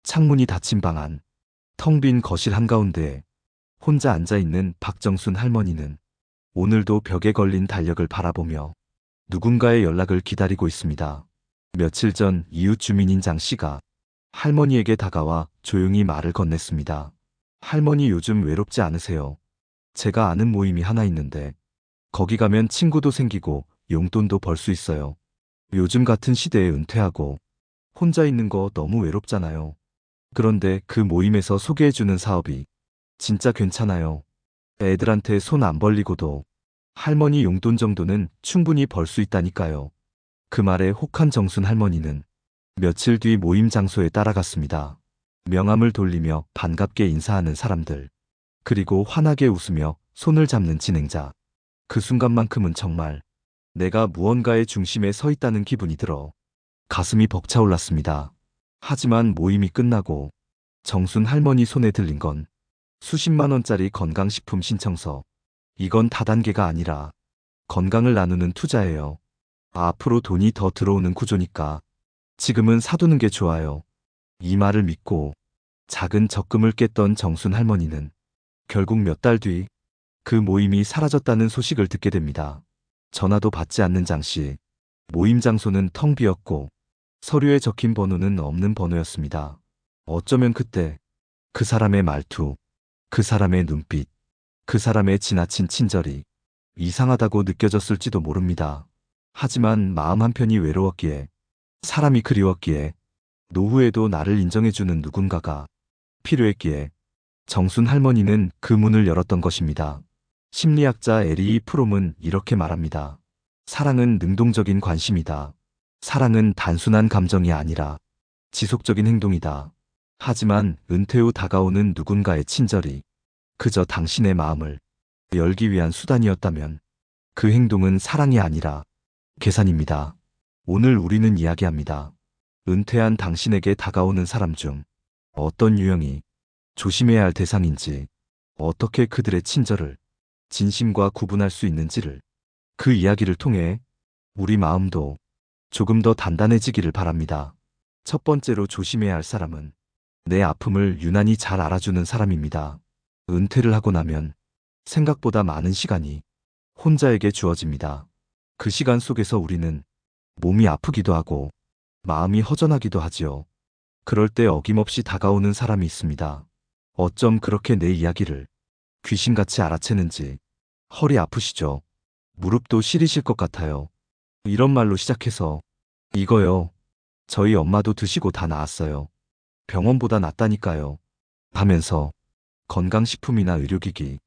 창문이 닫힌 방 안, 텅 빈 거실 한가운데에 혼자 앉아있는 박정순 할머니는 오늘도 벽에 걸린 달력을 바라보며 누군가의 연락을 기다리고 있습니다. 며칠 전 이웃 주민인 장 씨가 할머니에게 다가와 조용히 말을 건넸습니다. 할머니 요즘 외롭지 않으세요? 제가 아는 모임이 하나 있는데 거기 가면 친구도 생기고 용돈도 벌 수 있어요. 요즘 같은 시대에 은퇴하고 혼자 있는 거 너무 외롭잖아요. 그런데 그 모임에서 소개해주는 사업이 진짜 괜찮아요. 애들한테 손 안 벌리고도 할머니 용돈 정도는 충분히 벌 수 있다니까요. 그 말에 혹한 정순 할머니는 며칠 뒤 모임 장소에 따라갔습니다. 명함을 돌리며 반갑게 인사하는 사람들, 그리고 환하게 웃으며 손을 잡는 진행자. 그 순간만큼은 정말 내가 무언가의 중심에 서 있다는 기분이 들어 가슴이 벅차올랐습니다. 하지만 모임이 끝나고 정순 할머니 손에 들린 건 수십만 원짜리 건강식품 신청서. 이건 다단계가 아니라 건강을 나누는 투자예요. 앞으로 돈이 더 들어오는 구조니까 지금은 사두는 게 좋아요. 이 말을 믿고 작은 적금을 깼던 정순 할머니는 결국 몇 달 뒤 그 모임이 사라졌다는 소식을 듣게 됩니다. 전화도 받지 않는 장 씨. 모임 장소는 텅 비었고 서류에 적힌 번호는 없는 번호였습니다. 어쩌면 그때 그 사람의 말투, 그 사람의 눈빛, 그 사람의 지나친 친절이 이상하다고 느껴졌을지도 모릅니다. 하지만 마음 한편이 외로웠기에, 사람이 그리웠기에, 노후에도 나를 인정해주는 누군가가 필요했기에 정순 할머니는 그 문을 열었던 것입니다. 심리학자 에리 프롬은 이렇게 말합니다. 사랑은 능동적인 관심이다. 사랑은 단순한 감정이 아니라 지속적인 행동이다. 하지만 은퇴 후 다가오는 누군가의 친절이 그저 당신의 마음을 열기 위한 수단이었다면 그 행동은 사랑이 아니라 계산입니다. 오늘 우리는 이야기합니다. 은퇴한 당신에게 다가오는 사람 중 어떤 유형이 조심해야 할 대상인지, 어떻게 그들의 친절을 진심과 구분할 수 있는지를, 그 이야기를 통해 우리 마음도 조금 더 단단해지기를 바랍니다. 첫 번째로 조심해야 할 사람은 내 아픔을 유난히 잘 알아주는 사람입니다. 은퇴를 하고 나면 생각보다 많은 시간이 혼자에게 주어집니다. 그 시간 속에서 우리는 몸이 아프기도 하고 마음이 허전하기도 하지요. 그럴 때 어김없이 다가오는 사람이 있습니다. 어쩜 그렇게 내 이야기를 귀신같이 알아채는지. 허리 아프시죠? 무릎도 시리실 것 같아요. 이런 말로 시작해서 이거요. 저희 엄마도 드시고 다 나았어요. 병원보다 낫다니까요. 하면서 건강식품이나 의료기기,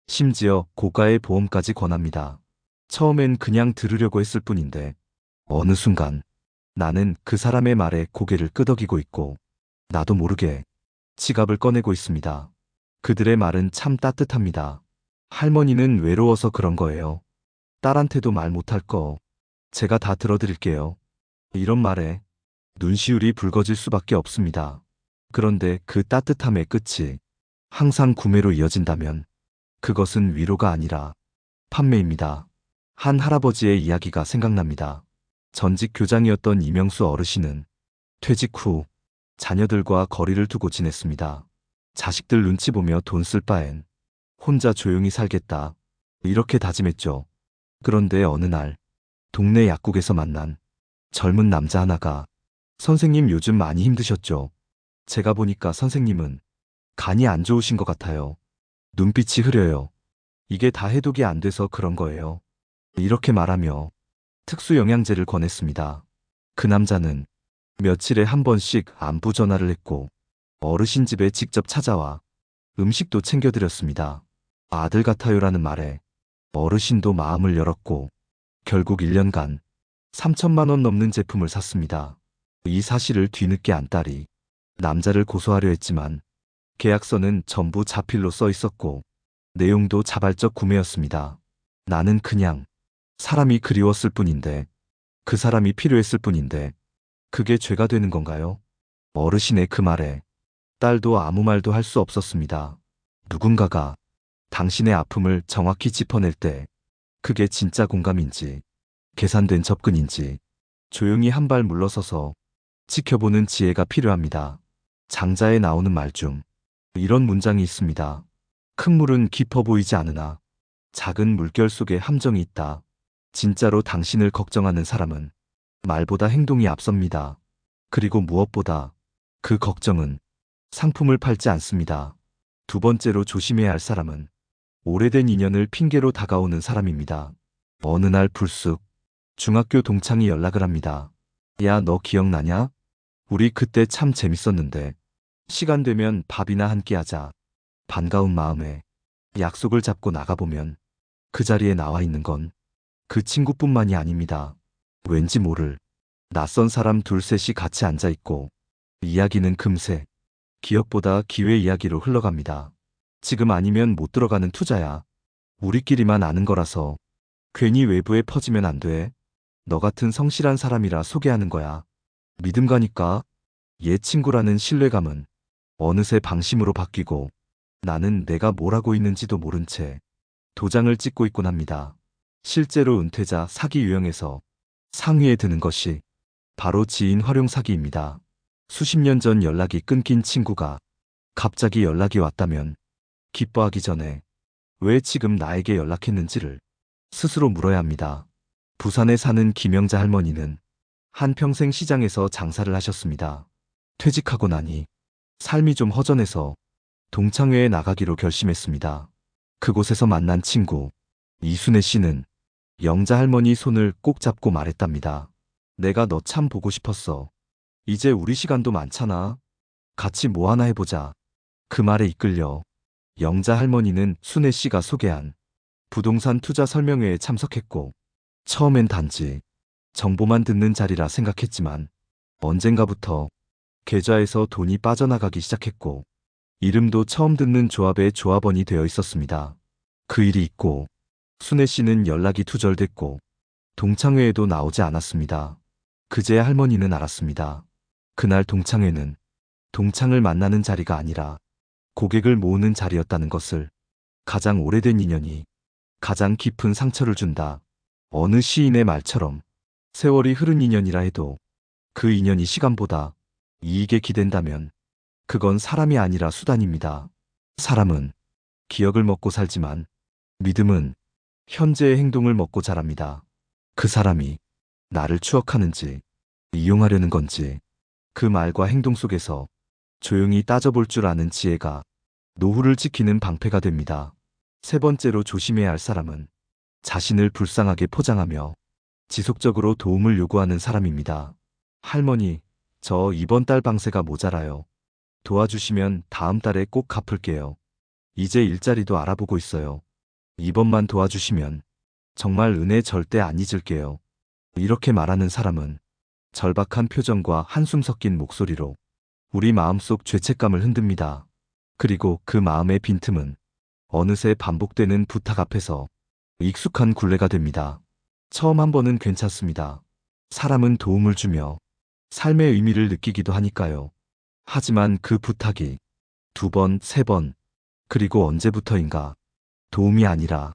심지어 고가의 보험까지 권합니다. 처음엔 그냥 들으려고 했을 뿐인데 어느 순간 나는 그 사람의 말에 고개를 끄덕이고 있고 나도 모르게 지갑을 꺼내고 있습니다. 그들의 말은 참 따뜻합니다. 할머니는 외로워서 그런 거예요. 딸한테도 말 못할 거 제가 다 들어드릴게요. 이런 말에 눈시울이 붉어질 수밖에 없습니다. 그런데 그 따뜻함의 끝이 항상 구매로 이어진다면 그것은 위로가 아니라 판매입니다. 한 할아버지의 이야기가 생각납니다. 전직 교장이었던 이명수 어르신은 퇴직 후 자녀들과 거리를 두고 지냈습니다. 자식들 눈치 보며 돈 쓸 바엔 혼자 조용히 살겠다, 이렇게 다짐했죠. 그런데 어느 날 동네 약국에서 만난 젊은 남자 하나가 선생님 요즘 많이 힘드셨죠? 제가 보니까 선생님은 간이 안 좋으신 것 같아요. 눈빛이 흐려요. 이게 다 해독이 안 돼서 그런 거예요. 이렇게 말하며 특수 영양제를 권했습니다. 그 남자는 며칠에 한 번씩 안부 전화를 했고 어르신 집에 직접 찾아와 음식도 챙겨드렸습니다. 아들 같아요라는 말에 어르신도 마음을 열었고 결국 1년간 3천만 원 넘는 제품을 샀습니다. 이 사실을 뒤늦게 안 딸이 남자를 고소하려 했지만 계약서는 전부 자필로 써 있었고 내용도 자발적 구매였습니다. 나는 그냥 사람이 그리웠을 뿐인데, 그 사람이 필요했을 뿐인데 그게 죄가 되는 건가요? 어르신의 그 말에 딸도 아무 말도 할 수 없었습니다. 누군가가 당신의 아픔을 정확히 짚어낼 때 그게 진짜 공감인지 계산된 접근인지 조용히 한 발 물러서서 지켜보는 지혜가 필요합니다. 장자에 나오는 말 중 이런 문장이 있습니다. 큰 물은 깊어 보이지 않으나 작은 물결 속에 함정이 있다. 진짜로 당신을 걱정하는 사람은 말보다 행동이 앞섭니다. 그리고 무엇보다 그 걱정은 상품을 팔지 않습니다. 두 번째로 조심해야 할 사람은 오래된 인연을 핑계로 다가오는 사람입니다. 어느 날 불쑥 중학교 동창이 연락을 합니다. 야, 너 기억나냐? 우리 그때 참 재밌었는데 시간 되면 밥이나 한 끼 하자. 반가운 마음에 약속을 잡고 나가보면 그 자리에 나와 있는 건 그 친구뿐만이 아닙니다. 왠지 모를 낯선 사람 둘셋이 같이 앉아 있고 이야기는 금세 기억보다 기회 이야기로 흘러갑니다. 지금 아니면 못 들어가는 투자야. 우리끼리만 아는 거라서 괜히 외부에 퍼지면 안 돼. 너 같은 성실한 사람이라 소개하는 거야. 믿음 가니까 옛 친구라는 신뢰감은 어느새 방심으로 바뀌고 나는 내가 뭘 하고 있는지도 모른 채 도장을 찍고 있곤 합니다. 실제로 은퇴자 사기 유형에서 상위에 드는 것이 바로 지인 활용 사기입니다. 수십 년 전 연락이 끊긴 친구가 갑자기 연락이 왔다면 기뻐하기 전에 왜 지금 나에게 연락했는지를 스스로 물어야 합니다. 부산에 사는 김영자 할머니는 한평생 시장에서 장사를 하셨습니다. 퇴직하고 나니 삶이 좀 허전해서 동창회에 나가기로 결심했습니다. 그곳에서 만난 친구 이순애 씨는 영자 할머니 손을 꼭 잡고 말했답니다. 내가 너 참 보고 싶었어. 이제 우리 시간도 많잖아. 같이 뭐 하나 해보자. 그 말에 이끌려 영자 할머니는 순애 씨가 소개한 부동산 투자 설명회에 참석했고 처음엔 단지 정보만 듣는 자리라 생각했지만 언젠가부터 계좌에서 돈이 빠져나가기 시작했고 이름도 처음 듣는 조합의 조합원이 되어 있었습니다. 그 일이 있고 순애 씨는 연락이 두절됐고 동창회에도 나오지 않았습니다. 그제야 할머니는 알았습니다. 그날 동창회는 동창을 만나는 자리가 아니라 고객을 모으는 자리였다는 것을. 가장 오래된 인연이 가장 깊은 상처를 준다. 어느 시인의 말처럼 세월이 흐른 인연이라 해도 그 인연이 시간보다 이익에 기댄다면 그건 사람이 아니라 수단입니다. 사람은 기억을 먹고 살지만 믿음은 현재의 행동을 먹고 자랍니다. 그 사람이 나를 추억하는지 이용하려는 건지 그 말과 행동 속에서 조용히 따져볼 줄 아는 지혜가 노후를 지키는 방패가 됩니다. 세 번째로 조심해야 할 사람은 자신을 불쌍하게 포장하며 지속적으로 도움을 요구하는 사람입니다. 할머니, 저 이번 달 방세가 모자라요. 도와주시면 다음 달에 꼭 갚을게요. 이제 일자리도 알아보고 있어요. 이번만 도와주시면 정말 은혜 절대 안 잊을게요. 이렇게 말하는 사람은 절박한 표정과 한숨 섞인 목소리로 우리 마음속 죄책감을 흔듭니다. 그리고 그 마음의 빈틈은 어느새 반복되는 부탁 앞에서 익숙한 굴레가 됩니다. 처음 한 번은 괜찮습니다. 사람은 도움을 주며 삶의 의미를 느끼기도 하니까요. 하지만 그 부탁이 두 번, 세 번, 그리고 언제부터인가 도움이 아니라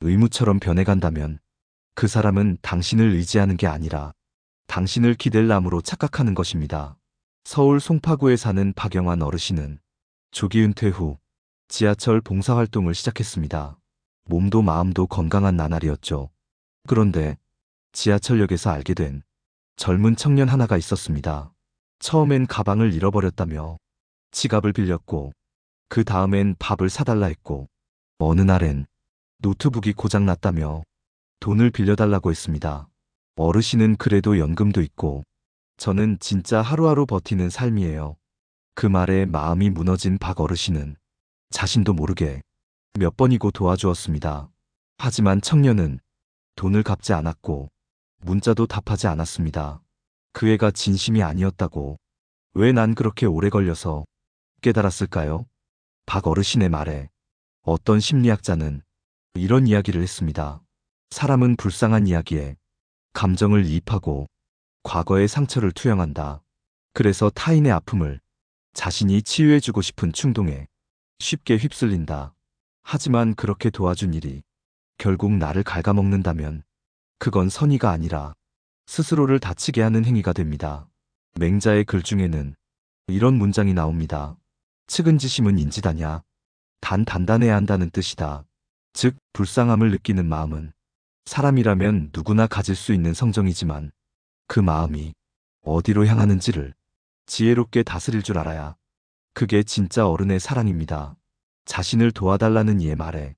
의무처럼 변해간다면 그 사람은 당신을 의지하는 게 아니라 당신을 기댈 나무로 착각하는 것입니다. 서울 송파구에 사는 박영환 어르신은 조기 은퇴 후 지하철 봉사활동을 시작했습니다. 몸도 마음도 건강한 나날이었죠. 그런데 지하철역에서 알게 된 젊은 청년 하나가 있었습니다. 처음엔 가방을 잃어버렸다며 지갑을 빌렸고 그 다음엔 밥을 사달라 했고 어느 날엔 노트북이 고장났다며 돈을 빌려달라고 했습니다. 어르신은 그래도 연금도 있고 저는 진짜 하루하루 버티는 삶이에요. 그 말에 마음이 무너진 박 어르신은 자신도 모르게 몇 번이고 도와주었습니다. 하지만 청년은 돈을 갚지 않았고 문자도 답하지 않았습니다. 그 애가 진심이 아니었다고. 왜 난 그렇게 오래 걸려서 깨달았을까요? 박 어르신의 말에 어떤 심리학자는 이런 이야기를 했습니다. 사람은 불쌍한 이야기에 감정을 이입하고 과거의 상처를 투영한다. 그래서 타인의 아픔을 자신이 치유해주고 싶은 충동에 쉽게 휩쓸린다. 하지만 그렇게 도와준 일이 결국 나를 갉아먹는다면 그건 선의가 아니라 스스로를 다치게 하는 행위가 됩니다. 맹자의 글 중에는 이런 문장이 나옵니다. 측은지심은 인지다냐. 단단해야 한다는 뜻이다. 즉, 불쌍함을 느끼는 마음은 사람이라면 누구나 가질 수 있는 성정이지만 그 마음이 어디로 향하는지를 지혜롭게 다스릴 줄 알아야 그게 진짜 어른의 사랑입니다. 자신을 도와달라는 이의 말에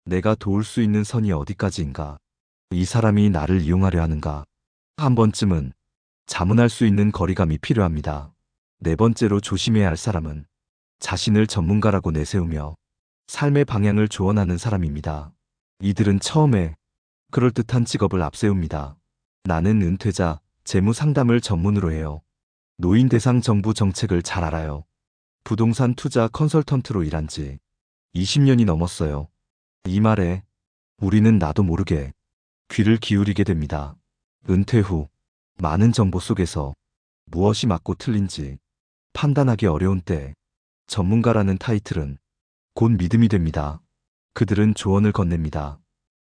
내가 도울 수 있는 선이 어디까지인가? 이 사람이 나를 이용하려 하는가? 한 번쯤은 자문할 수 있는 거리감이 필요합니다. 네 번째로 조심해야 할 사람은 자신을 전문가라고 내세우며 삶의 방향을 조언하는 사람입니다. 이들은 처음에 그럴듯한 직업을 앞세웁니다. 나는 은퇴자, 재무 상담을 전문으로 해요. 노인 대상 정부 정책을 잘 알아요. 부동산 투자 컨설턴트로 일한 지 20년이 넘었어요. 이 말에 우리는 나도 모르게 귀를 기울이게 됩니다. 은퇴 후 많은 정보 속에서 무엇이 맞고 틀린지 판단하기 어려운 때 전문가라는 타이틀은 곧 믿음이 됩니다. 그들은 조언을 건넵니다.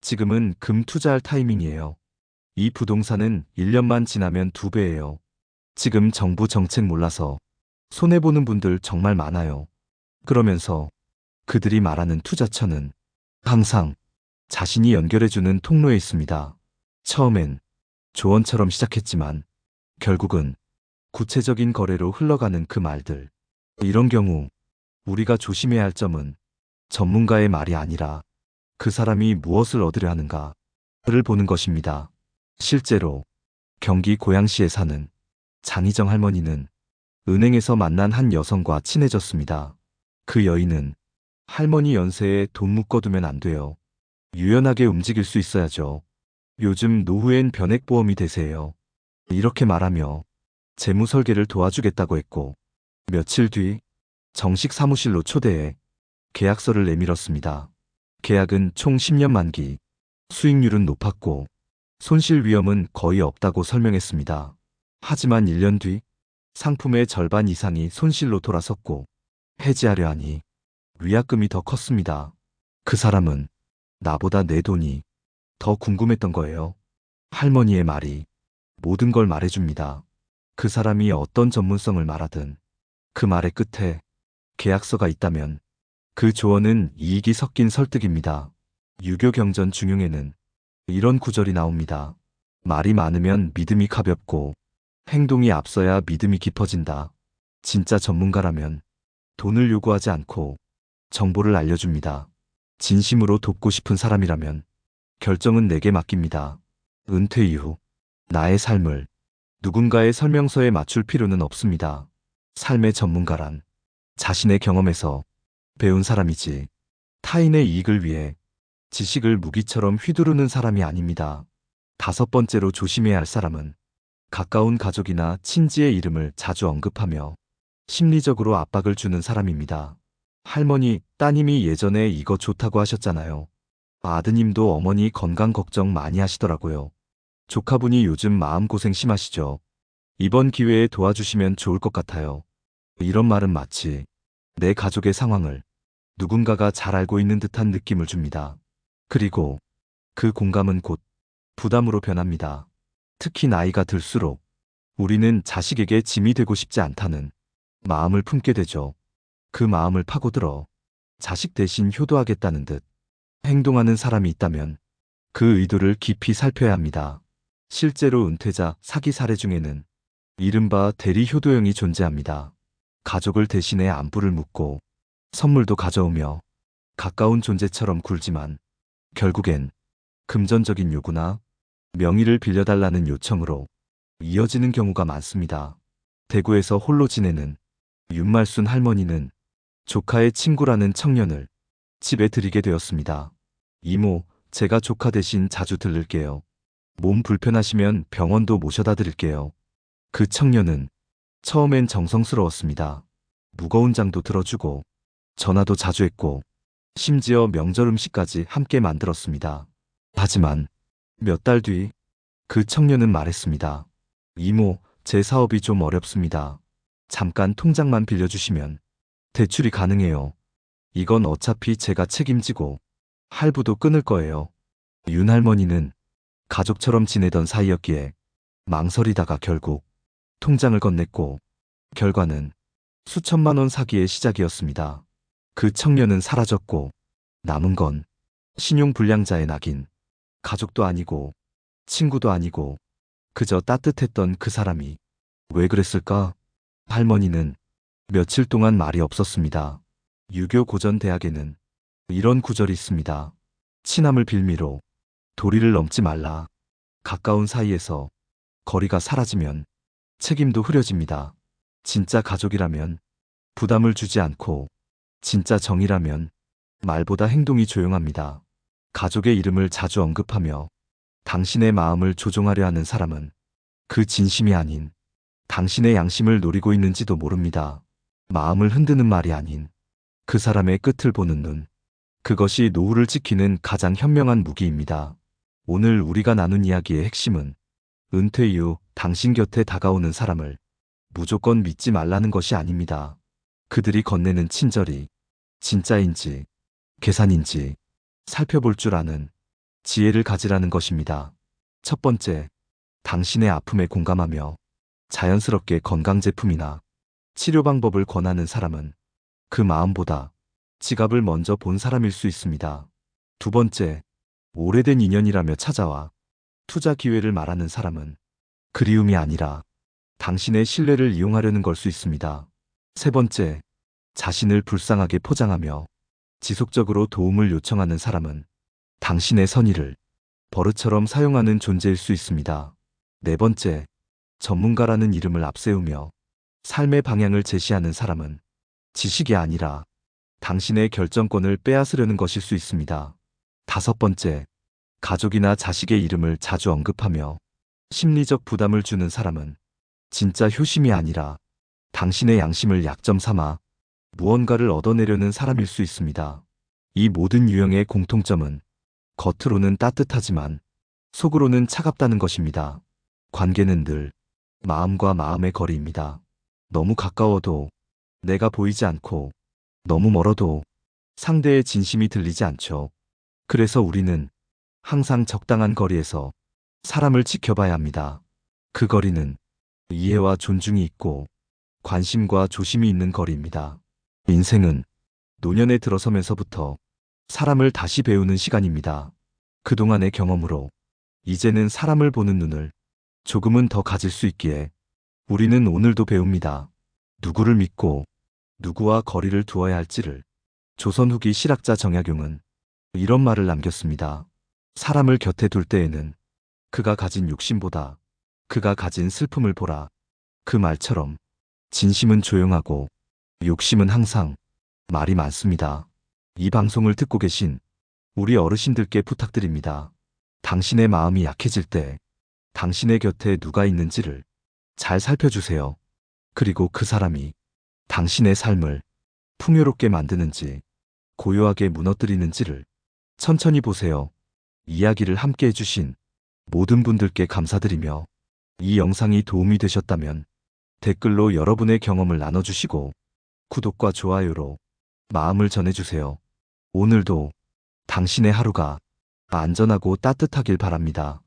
지금은 금 투자할 타이밍이에요. 이 부동산은 1년만 지나면 2배예요. 지금 정부 정책 몰라서 손해보는 분들 정말 많아요. 그러면서 그들이 말하는 투자처는 항상 자신이 연결해주는 통로에 있습니다. 처음엔 조언처럼 시작했지만 결국은 구체적인 거래로 흘러가는 그 말들. 이런 경우 우리가 조심해야 할 점은 전문가의 말이 아니라 그 사람이 무엇을 얻으려 하는가를 보는 것입니다. 실제로 경기 고양시에 사는 장희정 할머니는 은행에서 만난 한 여성과 친해졌습니다. 그 여인은 할머니 연세에 돈 묶어두면 안 돼요. 유연하게 움직일 수 있어야죠. 요즘 노후엔 변액보험이 대세예요. 이렇게 말하며 재무 설계를 도와주겠다고 했고 며칠 뒤 정식 사무실로 초대해 계약서를 내밀었습니다. 계약은 총 10년 만기, 수익률은 높았고 손실 위험은 거의 없다고 설명했습니다. 하지만 1년 뒤 상품의 절반 이상이 손실로 돌아섰고 해지하려 하니 위약금이 더 컸습니다. 그 사람은 나보다 내 돈이 더 궁금했던 거예요. 할머니의 말이 모든 걸 말해줍니다. 그 사람이 어떤 전문성을 말하든 그 말의 끝에 계약서가 있다면 그 조언은 이익이 섞인 설득입니다. 유교 경전 중용에는 이런 구절이 나옵니다. 말이 많으면 믿음이 가볍고 행동이 앞서야 믿음이 깊어진다. 진짜 전문가라면 돈을 요구하지 않고 정보를 알려줍니다. 진심으로 돕고 싶은 사람이라면 결정은 내게 맡깁니다. 은퇴 이후 나의 삶을 누군가의 설명서에 맞출 필요는 없습니다. 삶의 전문가란 자신의 경험에서 배운 사람이지 타인의 이익을 위해 지식을 무기처럼 휘두르는 사람이 아닙니다. 5번째로 조심해야 할 사람은 가까운 가족이나 친지의 이름을 자주 언급하며 심리적으로 압박을 주는 사람입니다. 할머니, 따님이 예전에 이거 좋다고 하셨잖아요. 아드님도 어머니 건강 걱정 많이 하시더라고요. 조카분이 요즘 마음고생 심하시죠. 이번 기회에 도와주시면 좋을 것 같아요. 이런 말은 마치 내 가족의 상황을 누군가가 잘 알고 있는 듯한 느낌을 줍니다. 그리고 그 공감은 곧 부담으로 변합니다. 특히 나이가 들수록 우리는 자식에게 짐이 되고 싶지 않다는 마음을 품게 되죠. 그 마음을 파고들어 자식 대신 효도하겠다는 듯 행동하는 사람이 있다면 그 의도를 깊이 살펴야 합니다. 실제로 은퇴자 사기 사례 중에는 이른바 대리 효도형이 존재합니다. 가족을 대신해 안부를 묻고 선물도 가져오며 가까운 존재처럼 굴지만 결국엔 금전적인 요구나 명의를 빌려달라는 요청으로 이어지는 경우가 많습니다. 대구에서 홀로 지내는 윤말순 할머니는 조카의 친구라는 청년을 집에 들이게 되었습니다. 이모, 제가 조카 대신 자주 들를게요. 몸 불편하시면 병원도 모셔다 드릴게요. 그 청년은 처음엔 정성스러웠습니다. 무거운 장도 들어주고 전화도 자주 했고 심지어 명절 음식까지 함께 만들었습니다. 하지만 몇 달 뒤 그 청년은 말했습니다. 이모, 제 사업이 좀 어렵습니다. 잠깐 통장만 빌려주시면 대출이 가능해요. 이건 어차피 제가 책임지고 할부도 끊을 거예요. 윤 할머니는 가족처럼 지내던 사이였기에 망설이다가 결국 통장을 건넸고 결과는 수천만 원 사기의 시작이었습니다. 그 청년은 사라졌고 남은 건 신용불량자의 낙인, 가족도 아니고 친구도 아니고 그저 따뜻했던 그 사람이. 왜 그랬을까? 할머니는 며칠 동안 말이 없었습니다. 유교 고전 대학에는 이런 구절이 있습니다. 친함을 빌미로 도리를 넘지 말라. 가까운 사이에서 거리가 사라지면 책임도 흐려집니다. 진짜 가족이라면 부담을 주지 않고, 진짜 정이라면 말보다 행동이 조용합니다. 가족의 이름을 자주 언급하며 당신의 마음을 조종하려 하는 사람은 그 진심이 아닌 당신의 양심을 노리고 있는지도 모릅니다. 마음을 흔드는 말이 아닌 그 사람의 끝을 보는 눈. 그것이 노후를 지키는 가장 현명한 무기입니다. 오늘 우리가 나눈 이야기의 핵심은 은퇴 이후 당신 곁에 다가오는 사람을 무조건 믿지 말라는 것이 아닙니다. 그들이 건네는 친절이 진짜인지 계산인지 살펴볼 줄 아는 지혜를 가지라는 것입니다. 첫 번째, 당신의 아픔에 공감하며 자연스럽게 건강제품이나 치료 방법을 권하는 사람은 그 마음보다 지갑을 먼저 본 사람일 수 있습니다. 두 번째, 오래된 인연이라며 찾아와 투자 기회를 말하는 사람은 그리움이 아니라 당신의 신뢰를 이용하려는 걸 수 있습니다. 세 번째, 자신을 불쌍하게 포장하며 지속적으로 도움을 요청하는 사람은 당신의 선의를 버릇처럼 사용하는 존재일 수 있습니다. 네 번째, 전문가라는 이름을 앞세우며 삶의 방향을 제시하는 사람은 지식이 아니라 당신의 결정권을 빼앗으려는 것일 수 있습니다. 다섯 번째, 가족이나 자식의 이름을 자주 언급하며 심리적 부담을 주는 사람은 진짜 효심이 아니라 당신의 양심을 약점 삼아 무언가를 얻어내려는 사람일 수 있습니다. 이 모든 유형의 공통점은 겉으로는 따뜻하지만 속으로는 차갑다는 것입니다. 관계는 늘 마음과 마음의 거리입니다. 너무 가까워도 내가 보이지 않고 너무 멀어도 상대의 진심이 들리지 않죠. 그래서 우리는 항상 적당한 거리에서 사람을 지켜봐야 합니다. 그 거리는 이해와 존중이 있고 관심과 조심이 있는 거리입니다. 인생은 노년에 들어서면서부터 사람을 다시 배우는 시간입니다. 그동안의 경험으로 이제는 사람을 보는 눈을 조금은 더 가질 수 있기에 우리는 오늘도 배웁니다. 누구를 믿고 누구와 거리를 두어야 할지를. 조선 후기 실학자 정약용은 이런 말을 남겼습니다. 사람을 곁에 둘 때에는 그가 가진 욕심보다 그가 가진 슬픔을 보라. 그 말처럼 진심은 조용하고 욕심은 항상 말이 많습니다. 이 방송을 듣고 계신 우리 어르신들께 부탁드립니다. 당신의 마음이 약해질 때 당신의 곁에 누가 있는지를 잘 살펴주세요. 그리고 그 사람이 당신의 삶을 풍요롭게 만드는지 고요하게 무너뜨리는지를 천천히 보세요. 이야기를 함께 해주신 모든 분들께 감사드리며 이 영상이 도움이 되셨다면 댓글로 여러분의 경험을 나눠주시고 구독과 좋아요로 마음을 전해주세요. 오늘도 당신의 하루가 안전하고 따뜻하길 바랍니다.